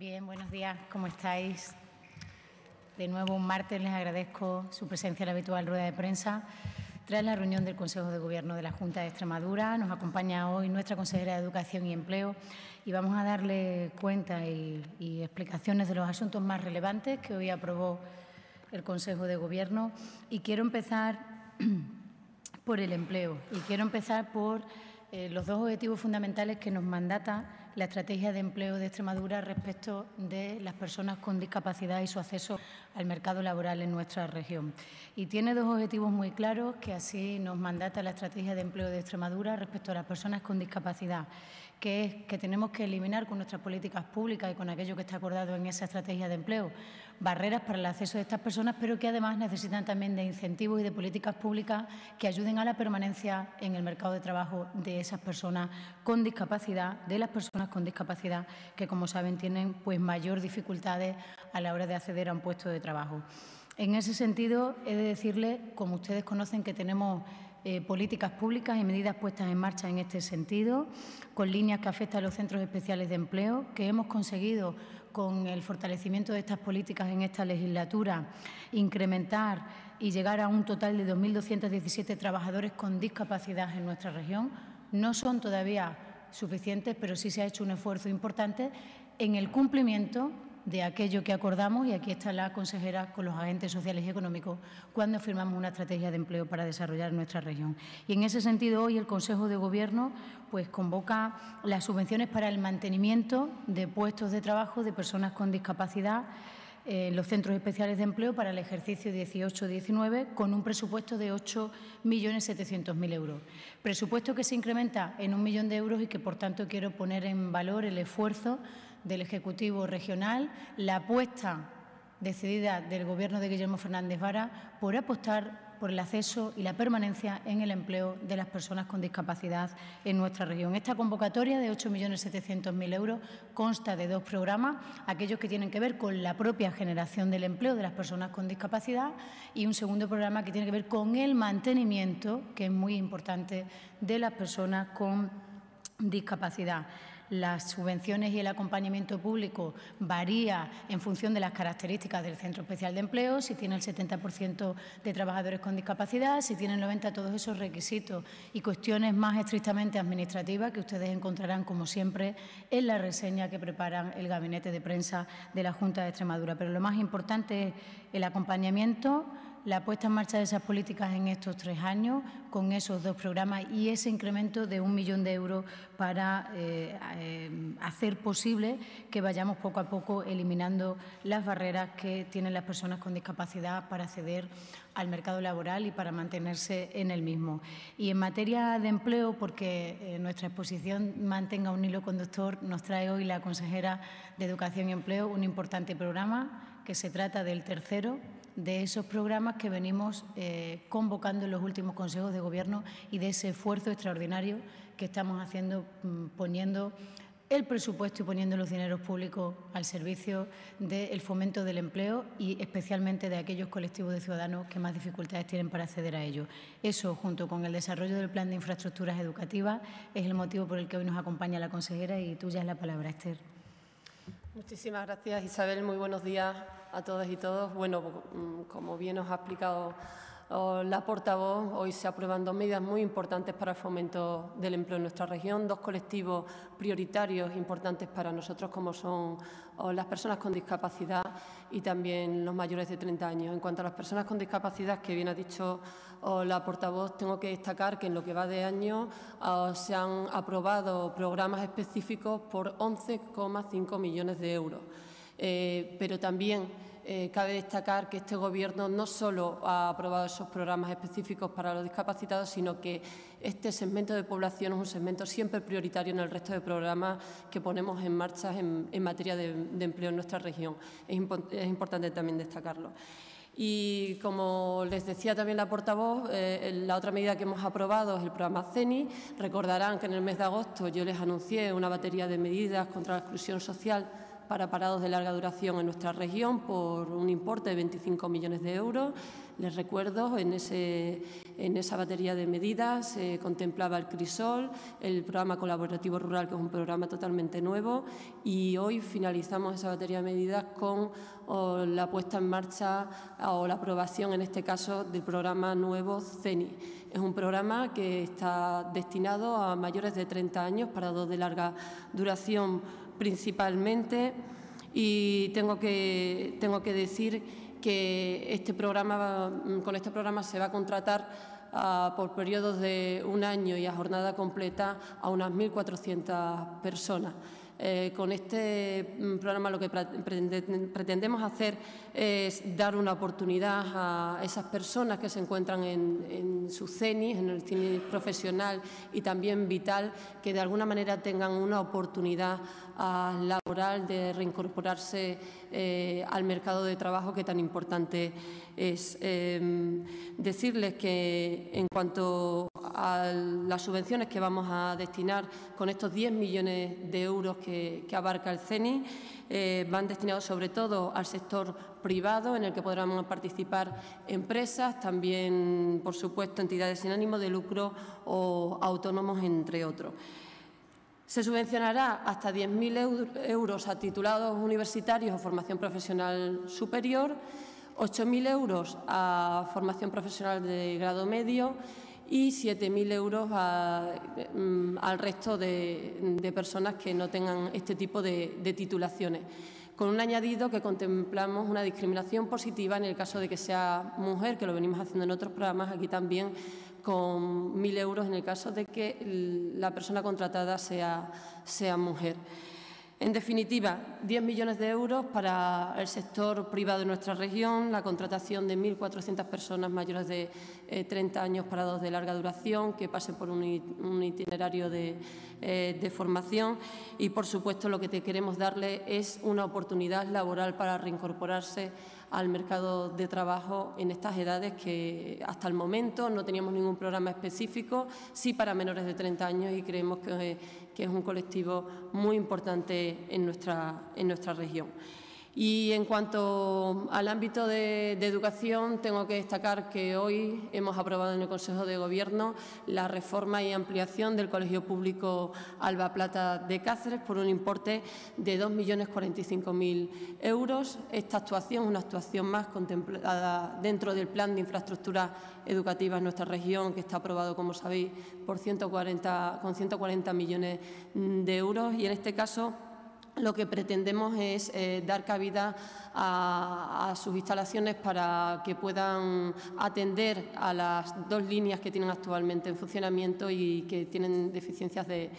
Bien, buenos días, ¿cómo estáis? De nuevo, un martes, les agradezco su presencia en la habitual rueda de prensa. Tras la reunión del Consejo de Gobierno de la Junta de Extremadura, nos acompaña hoy nuestra consejera de Educación y Empleo y vamos a darle cuenta y explicaciones de los asuntos más relevantes que hoy aprobó el Consejo de Gobierno. Y quiero empezar por el empleo y quiero empezar por los dos objetivos fundamentales que nos mandata la Estrategia de Empleo de Extremadura respecto de las personas con discapacidad y su acceso al mercado laboral en nuestra región. Y tiene dos objetivos muy claros que así nos mandata la Estrategia de Empleo de Extremadura respecto a las personas con discapacidad, que es que tenemos que eliminar con nuestras políticas públicas y con aquello que está acordado en esa estrategia de empleo barreras para el acceso de estas personas, pero que además necesitan también de incentivos y de políticas públicas que ayuden a la permanencia en el mercado de trabajo de esas personas con discapacidad, de las personas con discapacidad que, como saben, tienen mayor dificultades a la hora de acceder a un puesto de trabajo. En ese sentido, he de decirles, como ustedes conocen, que tenemos políticas públicas y medidas puestas en marcha en este sentido, con líneas que afectan a los centros especiales de empleo, que hemos conseguido con el fortalecimiento de estas políticas en esta legislatura incrementar y llegar a un total de 2.217 trabajadores con discapacidad en nuestra región. No son todavía suficientes, pero sí se ha hecho un esfuerzo importante en el cumplimiento de aquello que acordamos, y aquí está la consejera con los agentes sociales y económicos cuando firmamos una estrategia de empleo para desarrollar nuestra región. Y en ese sentido, hoy el Consejo de Gobierno convoca las subvenciones para el mantenimiento de puestos de trabajo de personas con discapacidad en los centros especiales de empleo para el ejercicio 18-19 con un presupuesto de 8.700.000 euros. Presupuesto que se incrementa en 1 millón de euros y que, por tanto, quiero poner en valor el esfuerzo del Ejecutivo regional, la apuesta decidida del Gobierno de Guillermo Fernández Vara por apostar por el acceso y la permanencia en el empleo de las personas con discapacidad en nuestra región. Esta convocatoria de 8.700.000 euros consta de dos programas, aquellos que tienen que ver con la propia generación del empleo de las personas con discapacidad y un segundo programa que tiene que ver con el mantenimiento, que es muy importante, de las personas con discapacidad. Las subvenciones y el acompañamiento público varía en función de las características del centro especial de empleo, si tiene el 70% de trabajadores con discapacidad, si tiene el 90%, todos esos requisitos y cuestiones más estrictamente administrativas que ustedes encontrarán, como siempre, en la reseña que preparan el gabinete de prensa de la Junta de Extremadura. Pero lo más importante es el acompañamiento, la puesta en marcha de esas políticas en estos 3 años, con esos dos programas y ese incremento de 1 millón de euros para hacer posible que vayamos poco a poco eliminando las barreras que tienen las personas con discapacidad para acceder al mercado laboral y para mantenerse en el mismo. Y en materia de empleo, porque nuestra exposición mantenga un hilo conductor, nos trae hoy la consejera de Educación y Empleo un importante programa que se trata del tercero de esos programas que venimos convocando en los últimos consejos de Gobierno y de ese esfuerzo extraordinario que estamos haciendo, poniendo el presupuesto y poniendo los dineros públicos al servicio del fomento del empleo y especialmente de aquellos colectivos de ciudadanos que más dificultades tienen para acceder a ello. Eso, junto con el desarrollo del plan de infraestructuras educativas, es el motivo por el que hoy nos acompaña la consejera y tuya es la palabra, Esther. Muchísimas gracias, Isabel. Muy buenos días a todas y todos. Bueno, como bien os ha explicado la portavoz, hoy se aprueban dos medidas muy importantes para el fomento del empleo en nuestra región, dos colectivos prioritarios importantes para nosotros, como son las personas con discapacidad y también los mayores de 30 años. En cuanto a las personas con discapacidad, que bien ha dicho la portavoz, tengo que destacar que en lo que va de año se han aprobado programas específicos por 11,5 millones de euros. Pero también cabe destacar que este Gobierno no solo ha aprobado esos programas específicos para los discapacitados, sino que este segmento de población es un segmento siempre prioritario en el resto de programas que ponemos en marcha en materia de empleo en nuestra región. Es importante también destacarlo. Y como les decía también la portavoz, la otra medida que hemos aprobado es el programa CENI. Recordarán que en el mes de agosto yo les anuncié una batería de medidas contra la exclusión social para parados de larga duración en nuestra región por un importe de 25 millones de euros. Les recuerdo, en esa batería de medidas se contemplaba el CRISOL, el programa colaborativo rural, que es un programa totalmente nuevo, y hoy finalizamos esa batería de medidas con la puesta en marcha o la aprobación, en este caso, del programa nuevo CENI. Es un programa que está destinado a mayores de 30 años, parados de larga duración principalmente, y tengo que decir que con este programa se va a contratar por periodos de un año y a jornada completa a unas 1.400 personas. Con este programa lo que pretendemos hacer es dar una oportunidad a esas personas que se encuentran en su CENI, en el CENI profesional y también vital, que de alguna manera tengan una oportunidad laboral de reincorporarse al mercado de trabajo, que tan importante es. Decirles que en cuanto a las subvenciones que vamos a destinar con estos 10 millones de euros que abarca el CENI, van destinados sobre todo al sector privado, en el que podrán participar empresas, también, por supuesto, entidades sin ánimo de lucro o autónomos, entre otros. Se subvencionará hasta 10.000 euros a titulados universitarios o formación profesional superior, 8.000 euros a formación profesional de grado medio y 7.000 euros al resto de personas que no tengan este tipo de titulaciones, con un añadido que contemplamos una discriminación positiva en el caso de que sea mujer, que lo venimos haciendo en otros programas, aquí también con 1.000 euros en el caso de que la persona contratada sea mujer. En definitiva, 10 millones de euros para el sector privado de nuestra región, la contratación de 1.400 personas mayores de 30 años parados de larga duración que pasen por un itinerario de formación y, por supuesto, lo que queremos darle es una oportunidad laboral para reincorporarse al mercado de trabajo en estas edades, que hasta el momento no teníamos ningún programa específico, sí para menores de 30 años, y creemos que es un colectivo muy importante en nuestra región. Y en cuanto al ámbito de educación, tengo que destacar que hoy hemos aprobado en el Consejo de Gobierno la reforma y ampliación del Colegio Público Alba Plata de Cáceres por un importe de 2.045.000 euros. Esta actuación es una actuación más contemplada dentro del Plan de Infraestructuras Educativas en nuestra región, que está aprobado, como sabéis, con 140 millones de euros, y en este caso lo que pretendemos es dar cabida a sus instalaciones para que puedan atender a las 2 líneas que tienen actualmente en funcionamiento y que tienen deficiencias de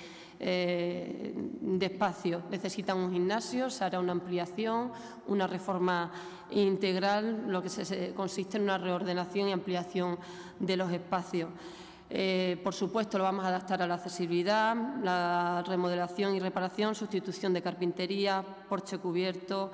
espacio. Necesitan un gimnasio, se hará una ampliación, una reforma integral, lo que consiste en una reordenación y ampliación de los espacios. Por supuesto, lo vamos a adaptar a la accesibilidad, la remodelación y reparación, sustitución de carpintería, porche cubierto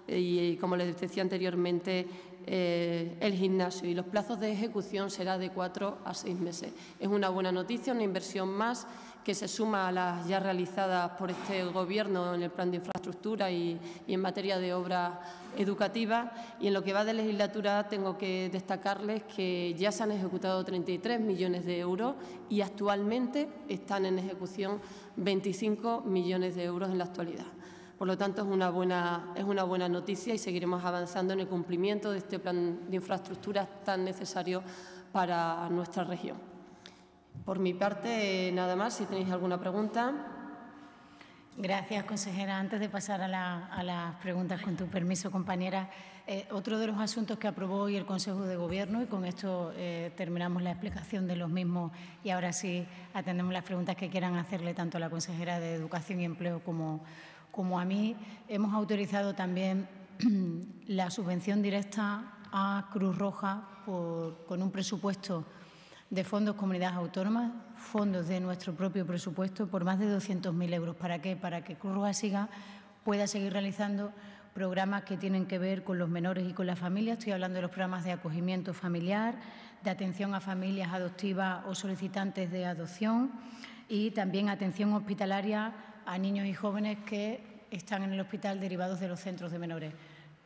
y, como les decía anteriormente, el gimnasio. Y los plazos de ejecución será de 4 a 6 meses. Es una buena noticia, una inversión más que se suma a las ya realizadas por este Gobierno en el Plan de Infraestructura y en materia de obras educativas. Y en lo que va de legislatura tengo que destacarles que ya se han ejecutado 33 millones de euros y actualmente están en ejecución 25 millones de euros en la actualidad. Por lo tanto, es una buena noticia y seguiremos avanzando en el cumplimiento de este plan de infraestructuras tan necesario para nuestra región. Por mi parte, nada más. Si tenéis alguna pregunta. Gracias, consejera. Antes de pasar a las preguntas, con tu permiso, compañera, otro de los asuntos que aprobó hoy el Consejo de Gobierno, y con esto terminamos la explicación de los mismos y ahora sí atendemos las preguntas que quieran hacerle tanto a la consejera de Educación y Empleo como a mí. Hemos autorizado también la subvención directa a Cruz Roja con un presupuesto de fondos comunidades autónomas, fondos de nuestro propio presupuesto, por más de 200.000 euros. ¿Para qué? Para que Cruz Roja pueda seguir realizando programas que tienen que ver con los menores y con las familias. Estoy hablando de los programas de acogimiento familiar, de atención a familias adoptivas o solicitantes de adopción y también atención hospitalaria a niños y jóvenes que están en el hospital derivados de los centros de menores.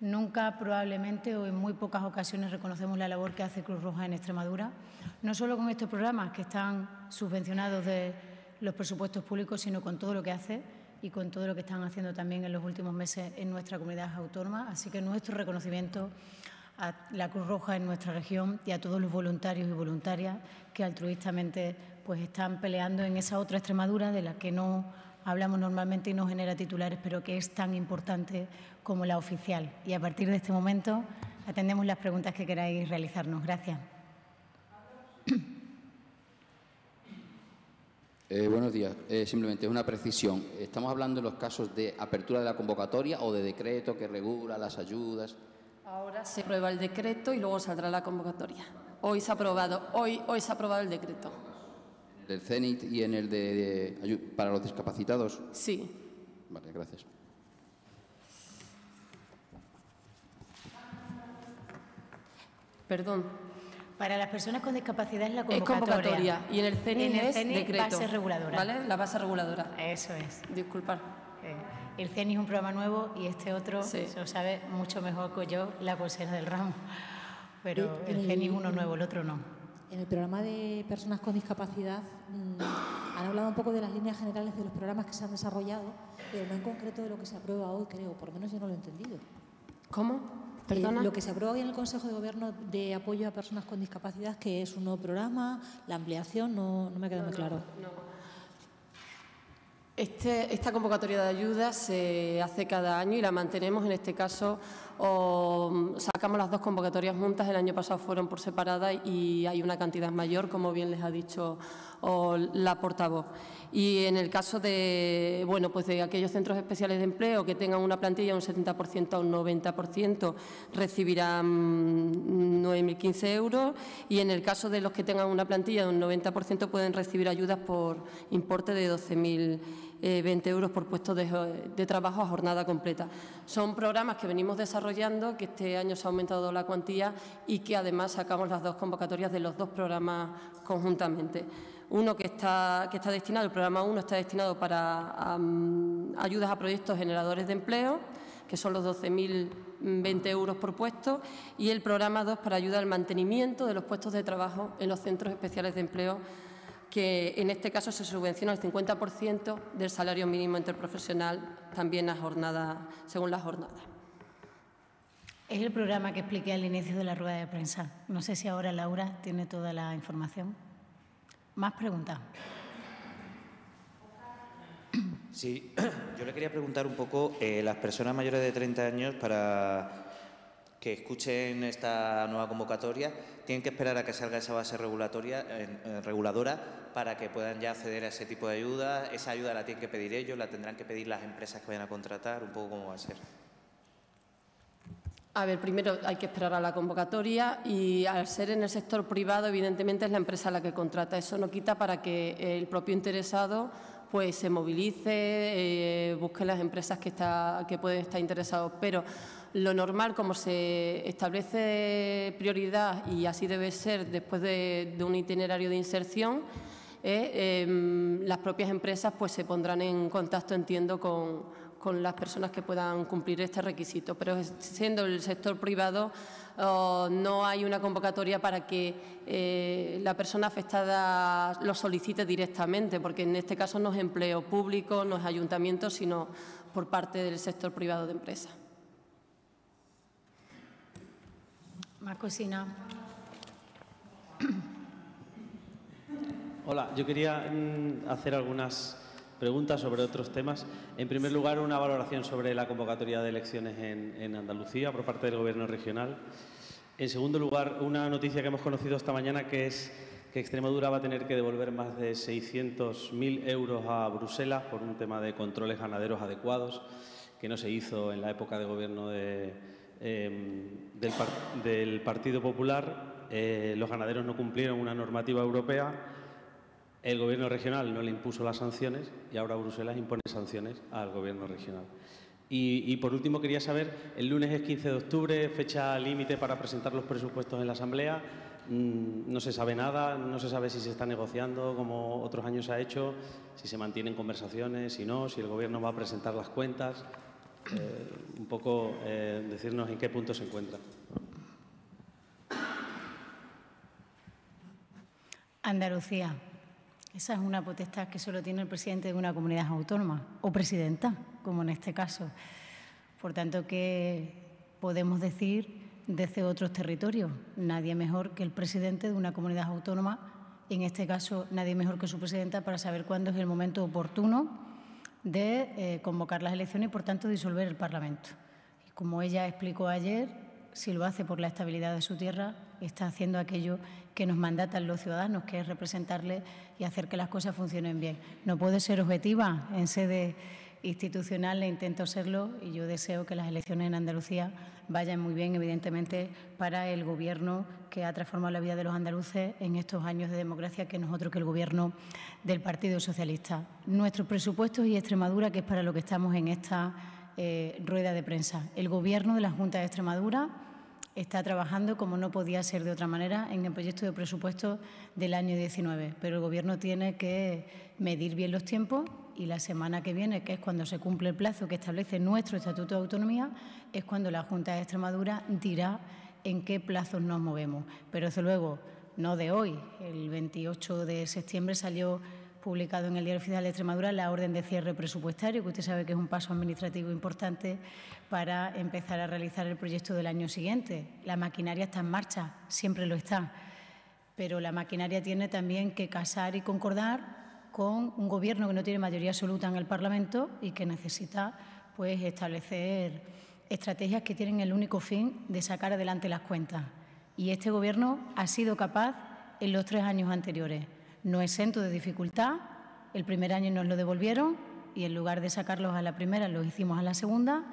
Nunca, probablemente, o en muy pocas ocasiones reconocemos la labor que hace Cruz Roja en Extremadura, no solo con estos programas que están subvencionados de los presupuestos públicos, sino con todo lo que hace y con todo lo que están haciendo también en los últimos meses en nuestra comunidad autónoma. Así que nuestro reconocimiento a la Cruz Roja en nuestra región y a todos los voluntarios y voluntarias que altruistamente pues, están peleando en esa otra Extremadura de la que no hablamos normalmente y no genera titulares, pero que es tan importante como la oficial. Y a partir de este momento atendemos las preguntas que queráis realizarnos. Gracias. Buenos días. Simplemente una precisión. ¿Estamos hablando de los casos de apertura de la convocatoria o de decreto que regula las ayudas? Ahora se aprueba el decreto y luego saldrá la convocatoria. Hoy se ha aprobado el decreto. ¿El CENIT y en el de para los discapacitados? Sí. Vale, gracias. Perdón. Para las personas con discapacidad es la Es convocatoria y en el CENIT es decreto. Base reguladora. ¿Vale? La base reguladora. Eso es. Disculpad. El CENIT es un programa nuevo y este otro, sí, se lo sabe mucho mejor que yo, la consejera del ramo. Pero el CENIT es uno nuevo, el otro no. En el programa de personas con discapacidad han hablado un poco de las líneas generales de los programas que se han desarrollado, pero no en concreto de lo que se aprueba hoy, creo. Por lo menos yo no lo he entendido. ¿Cómo? ¿Perdona? Lo que se aprueba hoy en el Consejo de Gobierno de apoyo a personas con discapacidad, que es un nuevo programa, la ampliación, no me queda muy claro. No. Esta convocatoria de ayuda se hace cada año y la mantenemos. En este caso, sacamos las dos convocatorias juntas. El año pasado fueron por separada y hay una cantidad mayor, como bien les ha dicho la portavoz. Y en el caso de, pues de aquellos centros especiales de empleo que tengan una plantilla un 70% a un 90%, recibirán 9.015 euros, y en el caso de los que tengan una plantilla de un 90% pueden recibir ayudas por importe de 12.020 euros por puesto de trabajo a jornada completa. Son programas que venimos desarrollando, que este año se ha aumentado la cuantía y que además sacamos las dos convocatorias de los dos programas conjuntamente. Uno que está destinado, el programa 1 está destinado para ayudas a proyectos generadores de empleo, que son los 12.020 euros por puesto, y el programa 2 para ayuda al mantenimiento de los puestos de trabajo en los centros especiales de empleo, que en este caso se subvenciona el 50% del salario mínimo interprofesional, también a jornada, según la jornada. Es el programa que expliqué al inicio de la rueda de prensa. No sé si ahora Laura tiene toda la información. ¿Más preguntas? Sí, yo le quería preguntar un poco, las personas mayores de 30 años, para que escuchen esta nueva convocatoria, ¿tienen que esperar a que salga esa base reguladora para que puedan ya acceder a ese tipo de ayuda? ¿Esa ayuda la tienen que pedir ellos, la tendrán que pedir las empresas que vayan a contratar? ¿Un poco cómo va a ser? A ver, primero hay que esperar a la convocatoria y al ser en el sector privado, evidentemente es la empresa la que contrata. Eso no quita para que el propio interesado pues se movilice, busque las empresas que pueden estar interesados. Pero lo normal, como se establece prioridad y así debe ser después de un itinerario de inserción, las propias empresas pues se pondrán en contacto, entiendo, con las personas que puedan cumplir este requisito. Pero siendo el sector privado, no hay una convocatoria para que la persona afectada lo solicite directamente, porque en este caso no es empleo público, no es ayuntamiento, sino por parte del sector privado de empresa. Más cocina. Hola, yo quería hacer algunas preguntas sobre otros temas. En primer lugar, una valoración sobre la convocatoria de elecciones en Andalucía por parte del Gobierno regional. En segundo lugar, una noticia que hemos conocido esta mañana, que es que Extremadura va a tener que devolver más de 600.000 euros a Bruselas por un tema de controles ganaderos adecuados, que no se hizo en la época de gobierno del Partido Popular. Los ganaderos no cumplieron una normativa europea. El Gobierno regional no le impuso las sanciones y ahora Bruselas impone sanciones al Gobierno regional. Y por último, quería saber, el lunes es 15 de octubre, fecha límite para presentar los presupuestos en la Asamblea. No se sabe nada, no se sabe si se está negociando como otros años se ha hecho, si se mantienen conversaciones, si no, si el Gobierno va a presentar las cuentas. Un poco decirnos en qué punto se encuentra. Andalucía. Esa es una potestad que solo tiene el presidente de una comunidad autónoma o presidenta, como en este caso. Por tanto, ¿qué podemos decir desde otros territorios? Nadie mejor que el presidente de una comunidad autónoma, en este caso nadie mejor que su presidenta, para saber cuándo es el momento oportuno de convocar las elecciones y, por tanto, disolver el Parlamento. Y como ella explicó ayer, si lo hace por la estabilidad de su tierra, está haciendo aquello que nos mandatan los ciudadanos, que es representarles y hacer que las cosas funcionen bien. No puedo ser objetiva en sede institucional, le intento serlo, y yo deseo que las elecciones en Andalucía vayan muy bien, evidentemente, para el Gobierno que ha transformado la vida de los andaluces en estos años de democracia, que no es otro que el Gobierno del Partido Socialista. Nuestros presupuestos y Extremadura, que es para lo que estamos en esta rueda de prensa. El Gobierno de la Junta de Extremadura está trabajando, como no podía ser de otra manera, en el proyecto de presupuesto del año 19, pero el Gobierno tiene que medir bien los tiempos y la semana que viene, que es cuando se cumple el plazo que establece nuestro Estatuto de Autonomía, es cuando la Junta de Extremadura dirá en qué plazos nos movemos. Pero, desde luego, no de hoy. El 28 de septiembre salió publicado en el Diario Oficial de Extremadura la orden de cierre presupuestario, que usted sabe que es un paso administrativo importante para empezar a realizar el proyecto del año siguiente. La maquinaria está en marcha, siempre lo está, pero la maquinaria tiene también que casar y concordar con un Gobierno que no tiene mayoría absoluta en el Parlamento y que necesita, pues, establecer estrategias que tienen el único fin de sacar adelante las cuentas. Y este Gobierno ha sido capaz en los 3 años anteriores. No exento de dificultad. El primer año nos lo devolvieron y, en lugar de sacarlos a la primera, los hicimos a la segunda.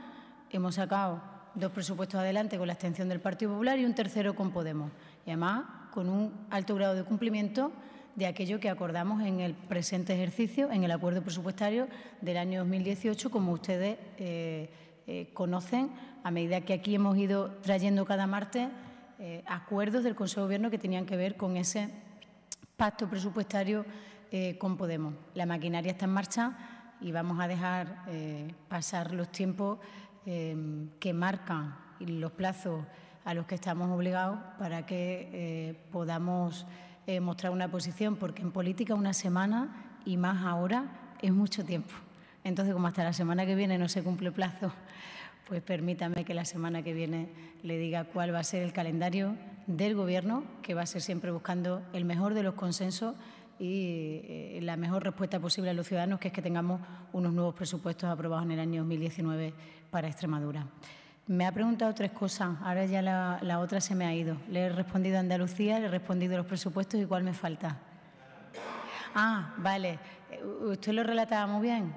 Hemos sacado 2 presupuestos adelante con la abstención del Partido Popular y un tercero con Podemos. Y, además, con un alto grado de cumplimiento de aquello que acordamos en el presente ejercicio, en el acuerdo presupuestario del año 2018, como ustedes conocen, a medida que aquí hemos ido trayendo cada martes acuerdos del Consejo de Gobierno que tenían que ver con ese pacto presupuestario con Podemos. La maquinaria está en marcha y vamos a dejar pasar los tiempos que marcan los plazos a los que estamos obligados para que podamos mostrar una posición, porque en política una semana y más ahora es mucho tiempo. Entonces, como hasta la semana que viene no se cumple plazo, pues permítame que la semana que viene le diga cuál va a ser el calendario del Gobierno, que va a ser siempre buscando el mejor de los consensos y la mejor respuesta posible a los ciudadanos, que es que tengamos unos nuevos presupuestos aprobados en el año 2019 para Extremadura. Me ha preguntado 3 cosas, ahora ya la otra se me ha ido. Le he respondido a Andalucía, le he respondido a los presupuestos, ¿y cuál me falta? Ah, vale. Usted lo relataba muy bien.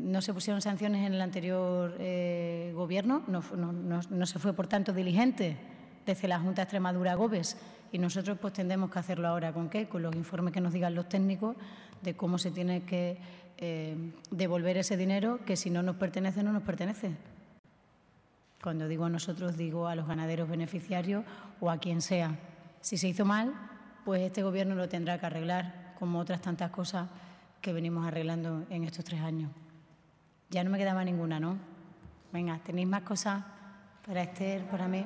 No se pusieron sanciones en el anterior Gobierno, no se fue, por tanto, diligente desde la Junta de Extremadura a Goves, y nosotros pues tendremos que hacerlo ahora. ¿Con qué? Con los informes que nos digan los técnicos de cómo se tiene que devolver ese dinero, que si no nos pertenece, no nos pertenece. Cuando digo a nosotros, digo a los ganaderos beneficiarios o a quien sea. Si se hizo mal, pues este Gobierno lo tendrá que arreglar, como otras tantas cosas que venimos arreglando en estos 3 años. Ya no me quedaba ninguna, ¿no? Venga, ¿tenéis más cosas para Esther, para mí?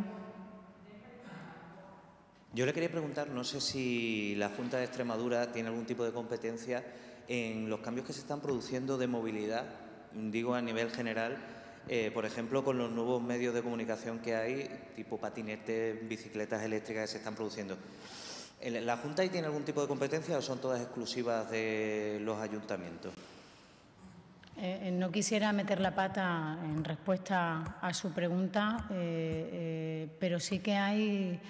Yo le quería preguntar, no sé si la Junta de Extremadura tiene algún tipo de competencia en los cambios que se están produciendo de movilidad, digo a nivel general, por ejemplo, con los nuevos medios de comunicación que hay, tipo patinetes, bicicletas eléctricas que se están produciendo. ¿La Junta ahí tiene algún tipo de competencia o son todas exclusivas de los ayuntamientos? No quisiera meter la pata en respuesta a su pregunta, pero sí que hay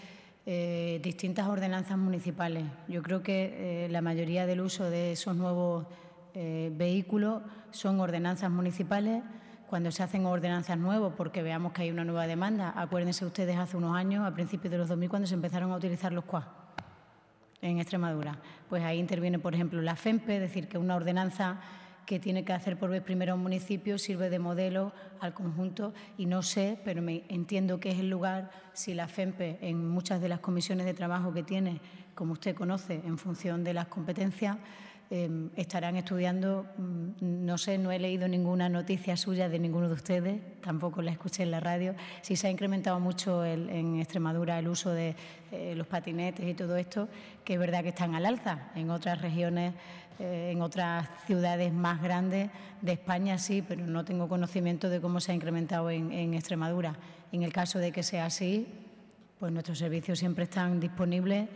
distintas ordenanzas municipales. Yo creo que la mayoría del uso de esos nuevos vehículos son ordenanzas municipales. Cuando se hacen ordenanzas nuevas, porque veamos que hay una nueva demanda, acuérdense ustedes hace unos años, a principios de los 2000, cuando se empezaron a utilizar los quad en Extremadura. Pues ahí interviene, por ejemplo, la FEMPE, es decir, que una ordenanza que tiene que hacer por vez primera un municipio sirve de modelo al conjunto y no sé, pero entiendo que es el lugar, si la FEMPE en muchas de las comisiones de trabajo que tiene, como usted conoce, en función de las competencias, estarán estudiando, no sé, no he leído ninguna noticia suya de ninguno de ustedes, tampoco la escuché en la radio, si se ha incrementado mucho en Extremadura el uso de los patinetes y todo esto, que es verdad que están al alza. En otras regiones, en otras ciudades más grandes de España sí, pero no tengo conocimiento de cómo se ha incrementado en Extremadura. En el caso de que sea así, pues nuestros servicios siempre están disponibles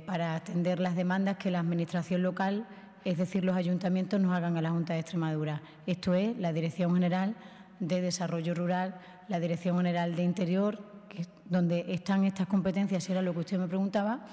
para atender las demandas que la Administración local, es decir, los ayuntamientos, nos hagan a la Junta de Extremadura. Esto es la Dirección General de Desarrollo Rural, la Dirección General de Interior, que donde están estas competencias, era lo que usted me preguntaba,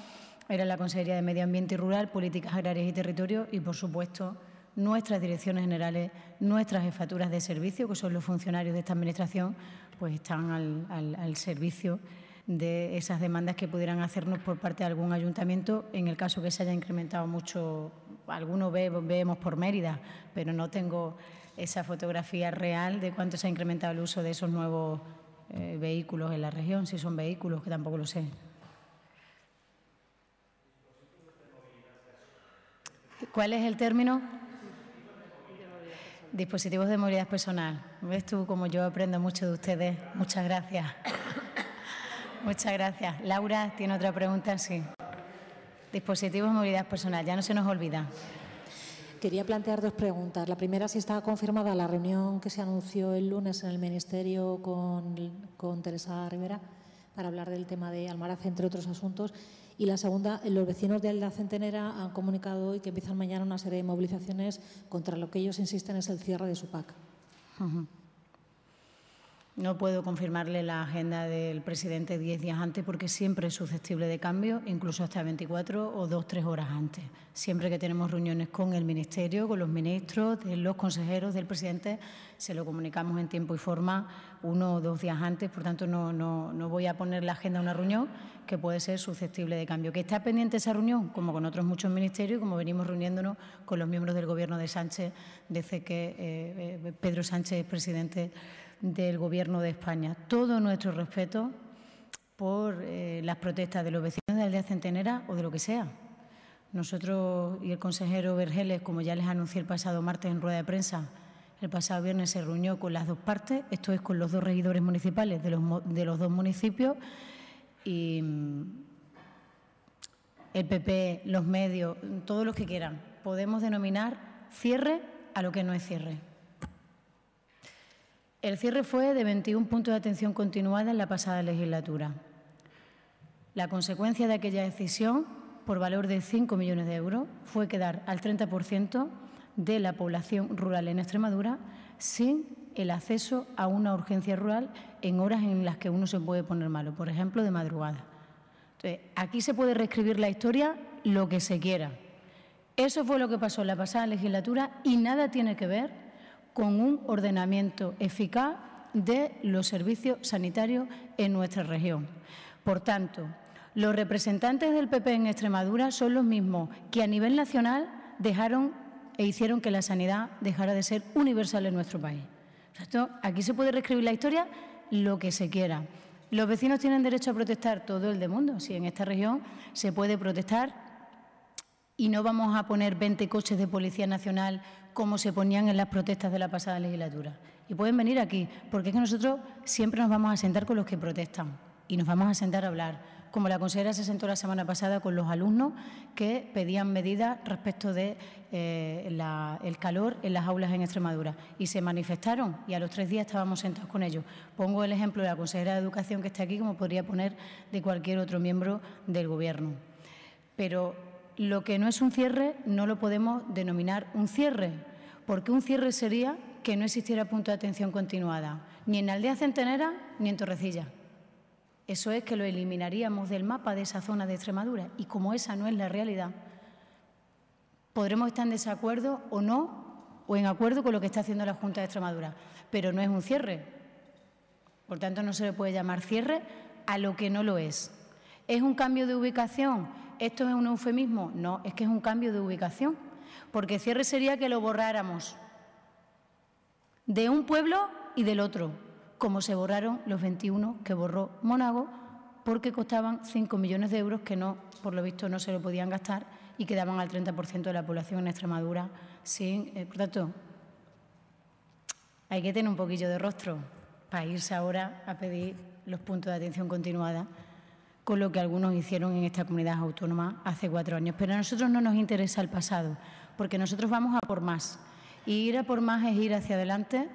era la Consejería de Medio Ambiente y Rural, Políticas Agrarias y Territorio y, por supuesto, nuestras direcciones generales, nuestras jefaturas de servicio, que son los funcionarios de esta Administración, pues están al servicio de esas demandas que pudieran hacernos por parte de algún ayuntamiento, en el caso que se haya incrementado mucho. Algunos vemos por Mérida, pero no tengo esa fotografía real de cuánto se ha incrementado el uso de esos nuevos vehículos en la región, si son vehículos, que tampoco lo sé. ¿Cuál es el término? Dispositivos de movilidad personal. ¿Ves tú como yo aprendo mucho de ustedes? Muchas gracias. Muchas gracias. Laura, ¿tiene otra pregunta? Sí. Dispositivos de movilidad personal, ya no se nos olvida. Quería plantear dos preguntas. La primera, si está confirmada la reunión que se anunció el lunes en el Ministerio con Teresa Rivera para hablar del tema de Almaraz, entre otros asuntos. Y la segunda, los vecinos de Aldea Centenera han comunicado hoy que empiezan mañana una serie de movilizaciones contra lo que ellos insisten es el cierre de su PAC. No puedo confirmarle la agenda del presidente 10 días antes porque siempre es susceptible de cambio, incluso hasta 24 o 2 o 3 horas antes. Siempre que tenemos reuniones con el Ministerio, con los ministros, de los consejeros, del presidente, se lo comunicamos en tiempo y forma 1 o 2 días antes. Por tanto, no voy a poner la agenda a una reunión que puede ser susceptible de cambio. ¿Que está pendiente esa reunión? Como con otros muchos ministerios, como venimos reuniéndonos con los miembros del Gobierno de Sánchez desde que Pedro Sánchez es presidente del Gobierno de España. Todo nuestro respeto por las protestas de los vecinos de Aldea Centenera o de lo que sea. Nosotros y el consejero Vergeles, como ya les anuncié el pasado martes en rueda de prensa, el pasado viernes se reunió con las dos partes, esto es con los 2 regidores municipales de los 2 municipios y el PP, los medios, todos los que quieran. Podemos denominar cierre a lo que no es cierre. El cierre fue de 21 puntos de atención continuada en la pasada legislatura. La consecuencia de aquella decisión, por valor de 5 millones de euros, fue quedar al 30% de la población rural en Extremadura sin el acceso a una urgencia rural en horas en las que uno se puede poner malo, por ejemplo, de madrugada. Entonces, aquí se puede reescribir la historia lo que se quiera. Eso fue lo que pasó en la pasada legislatura y nada tiene que ver con un ordenamiento eficaz de los servicios sanitarios en nuestra región. Por tanto, los representantes del PP en Extremadura son los mismos que a nivel nacional dejaron e hicieron que la sanidad dejara de ser universal en nuestro país. Aquí se puede reescribir la historia lo que se quiera. Los vecinos tienen derecho a protestar, todo el del mundo. Si en esta región se puede protestar y no vamos a poner 20 coches de Policía Nacional como se ponían en las protestas de la pasada legislatura. Y pueden venir aquí, porque es que nosotros siempre nos vamos a sentar con los que protestan y nos vamos a sentar a hablar, como la consejera se sentó la semana pasada con los alumnos que pedían medidas respecto de el calor en las aulas en Extremadura. Y se manifestaron y a los 3 días estábamos sentados con ellos. Pongo el ejemplo de la consejera de Educación que está aquí, como podría poner de cualquier otro miembro del Gobierno. Pero lo que no es un cierre no lo podemos denominar un cierre, porque un cierre sería que no existiera punto de atención continuada, ni en Aldea Centenera ni en Torrecilla. Eso es que lo eliminaríamos del mapa de esa zona de Extremadura y como esa no es la realidad, podremos estar en desacuerdo o no, o en acuerdo con lo que está haciendo la Junta de Extremadura, pero no es un cierre. Por tanto, no se le puede llamar cierre a lo que no lo es. ¿Es un cambio de ubicación? ¿Esto es un eufemismo? No, es que es un cambio de ubicación. porque cierre sería que lo borráramos de un pueblo y del otro, como se borraron los 21 que borró Monago, porque costaban 5 millones de euros que no, por lo visto, no se lo podían gastar y quedaban al 30% de la población en Extremadura sin. Por tanto, hay que tener un poquillo de rostro para irse ahora a pedir los puntos de atención continuada, con lo que algunos hicieron en esta comunidad autónoma hace 4 años. Pero a nosotros no nos interesa el pasado, porque nosotros vamos a por más. Y ir a por más es ir hacia adelante,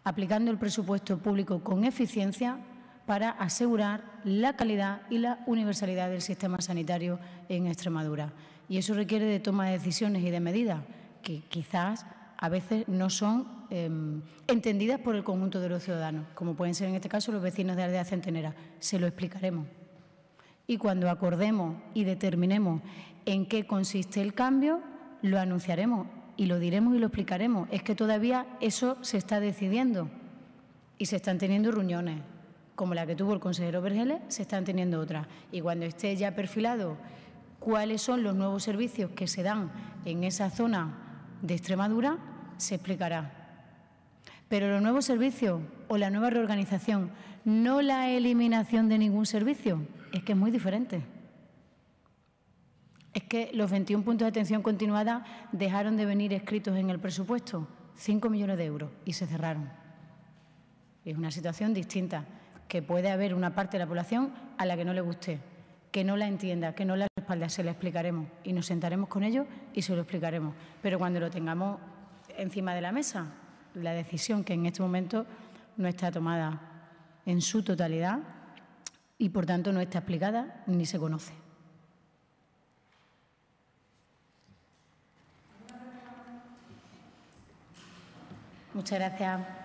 aplicando el presupuesto público con eficiencia para asegurar la calidad y la universalidad del sistema sanitario en Extremadura. Y eso requiere de toma de decisiones y de medidas que quizás a veces no son entendidas por el conjunto de los ciudadanos, como pueden ser en este caso los vecinos de la aldea centenera. Se lo explicaremos. Y cuando acordemos y determinemos en qué consiste el cambio, lo anunciaremos y lo diremos y lo explicaremos. Es que todavía eso se está decidiendo y se están teniendo reuniones, como la que tuvo el consejero Vergeles, se están teniendo otras. Y cuando esté ya perfilado cuáles son los nuevos servicios que se dan en esa zona de Extremadura, se explicará. Pero los nuevos servicios o la nueva reorganización, no la eliminación de ningún servicio, es que es muy diferente. Es que los 21 puntos de atención continuada dejaron de venir escritos en el presupuesto, 5 millones de euros, y se cerraron. Es una situación distinta, que puede haber una parte de la población a la que no le guste, que no la entienda, que no la respalde, se la explicaremos y nos sentaremos con ellos y se lo explicaremos. Pero cuando lo tengamos encima de la mesa, la decisión que en este momento no está tomada en su totalidad y, por tanto, no está explicada ni se conoce. Muchas gracias.